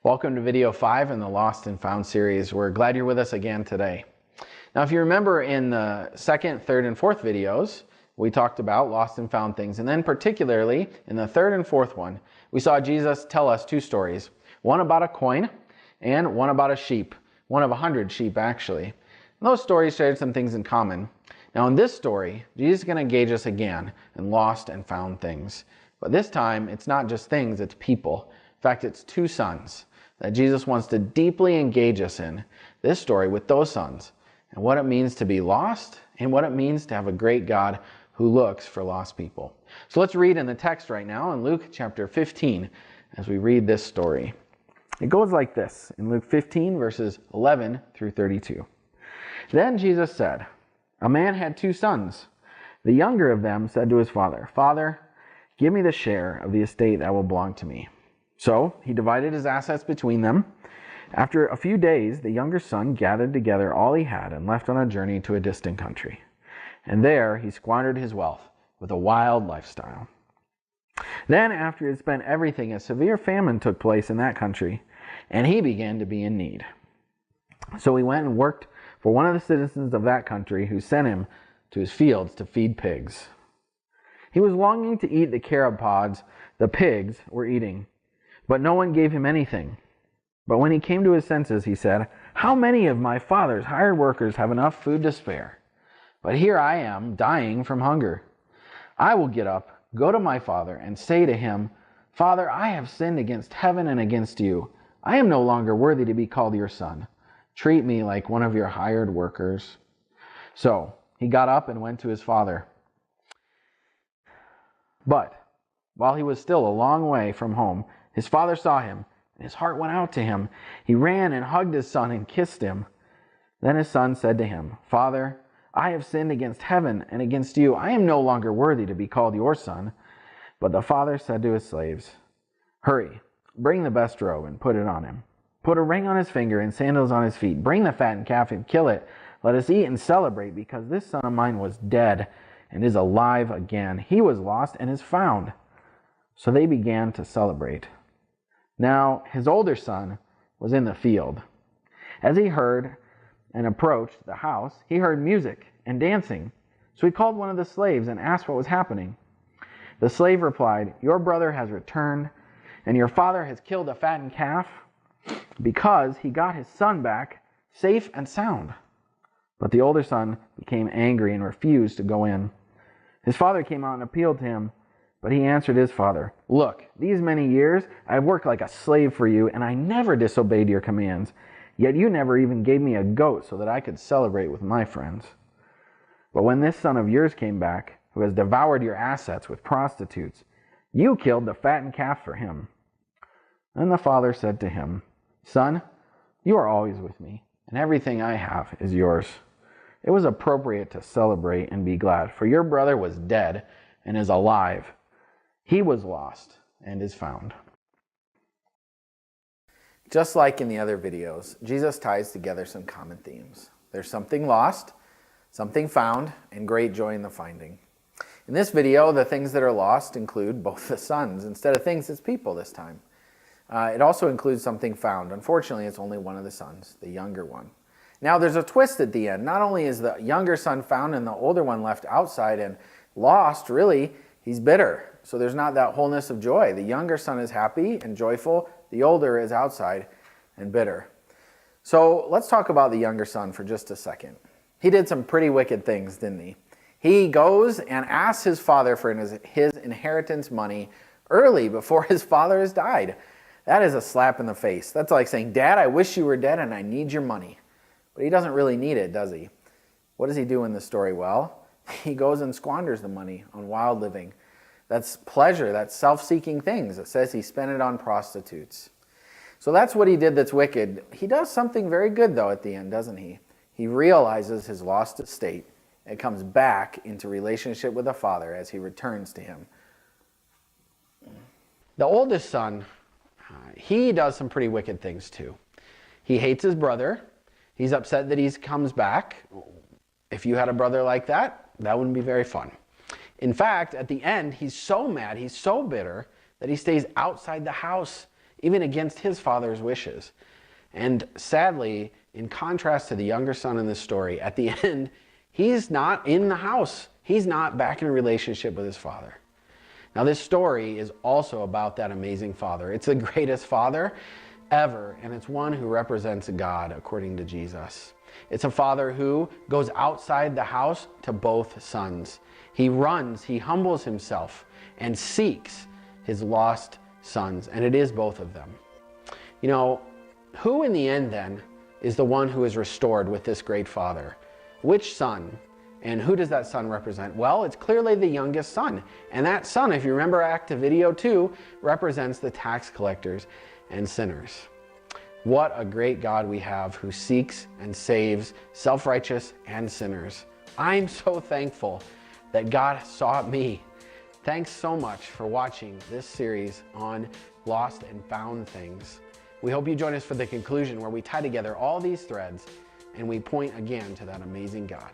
Welcome to video 5 in the Lost and Found series. We're glad you're with us again today. Now, if you remember in the second, third, and fourth videos, we talked about lost and found things. And then particularly in the third and fourth one, we saw Jesus tell us two stories. One about a coin and one about a sheep. One of 100 sheep, actually. And those stories shared some things in common. Now, in this story, Jesus is going to engage us again in lost and found things. But this time, it's not just things, it's people. In fact, it's two sons that Jesus wants to deeply engage us in this story with those sons and what it means to be lost and what it means to have a great God who looks for lost people. So let's read in the text right now in Luke chapter 15 as we read this story. It goes like this in Luke 15 verses 11 through 32. Then Jesus said, "A man had two sons. The younger of them said to his father, 'Father, give me the share of the estate that will belong to me.' So he divided his assets between them. After a few days, the younger son gathered together all he had and left on a journey to a distant country. And there he squandered his wealth with a wild lifestyle. Then, after he had spent everything, a severe famine took place in that country, and he began to be in need. So he went and worked for one of the citizens of that country, who sent him to his fields to feed pigs. He was longing to eat the carob pods the pigs were eating, but no one gave him anything. But when he came to his senses, he said, 'How many of my father's hired workers have enough food to spare? But here I am, dying from hunger. I will get up, go to my father, and say to him, Father, I have sinned against heaven and against you. I am no longer worthy to be called your son. Treat me like one of your hired workers.' So he got up and went to his father. But while he was still a long way from home, his father saw him, and his heart went out to him. He ran and hugged his son and kissed him. Then his son said to him, 'Father, I have sinned against heaven and against you. I am no longer worthy to be called your son.' But the father said to his slaves, 'Hurry, bring the best robe and put it on him. Put a ring on his finger and sandals on his feet. Bring the fattened calf and kill it. Let us eat and celebrate, because this son of mine was dead and is alive again. He was lost and is found.' So they began to celebrate. Now his older son was in the field. As he heard and approached the house, he heard music and dancing. So he called one of the slaves and asked what was happening. The slave replied, 'Your brother has returned, and your father has killed a fattened calf, because he got his son back safe and sound.' But the older son became angry and refused to go in. His father came out and appealed to him, but he answered his father, 'Look, these many years I have worked like a slave for you, and I never disobeyed your commands. Yet you never even gave me a goat so that I could celebrate with my friends. But when this son of yours came back, who has devoured your assets with prostitutes, you killed the fattened calf for him.' Then the father said to him, 'Son, you are always with me, and everything I have is yours. It was appropriate to celebrate and be glad, for your brother was dead and is alive. He was lost and is found.'" Just like in the other videos, Jesus ties together some common themes. There's something lost, something found, and great joy in the finding. In this video, the things that are lost include both the sons. Instead of things, it's people this time. It also includes something found. Unfortunately, it's only one of the sons, the younger one. Now, there's a twist at the end. Not only is the younger son found and the older one left outside and lost, really, he's bitter. So there's not that wholeness of joy. The younger son is happy and joyful. The older is outside and bitter. So let's talk about the younger son for just a second. He did some pretty wicked things, didn't he? He goes and asks his father for his inheritance money early before his father has died. That is a slap in the face. That's like saying, "Dad, I wish you were dead and I need your money." But he doesn't really need it, does he? What does he do in the story? Well, he goes and squanders the money on wild living. That's pleasure, that's self-seeking things. It says he spent it on prostitutes. So that's what he did that's wicked. He does something very good, though, at the end, doesn't he? He realizes his lost estate and comes back into relationship with the father as he returns to him. The oldest son, he does some pretty wicked things, too. He hates his brother. He's upset that he comes back. If you had a brother like that, that wouldn't be very fun. In fact, at the end, he's so mad, he's so bitter, that he stays outside the house even against his father's wishes. And sadly, in contrast to the younger son in this story, at the end, he's not in the house. He's not back in a relationship with his father. Now, this story is also about that amazing father. It's the greatest father ever, and it's one who represents God according to Jesus. It's a father who goes outside the house to both sons. He runs, he humbles himself, and seeks his lost sons, and it is both of them. You know, who in the end then is the one who is restored with this great father? Which son? And who does that son represent? Well, it's clearly the youngest son. And that son, if you remember back to video 2, represents the tax collectors and sinners. What a great God we have who seeks and saves self-righteous and sinners. I'm so thankful that God sought me. Thanks so much for watching this series on Lost and Found Things. We hope you join us for the conclusion where we tie together all these threads and we point again to that amazing God.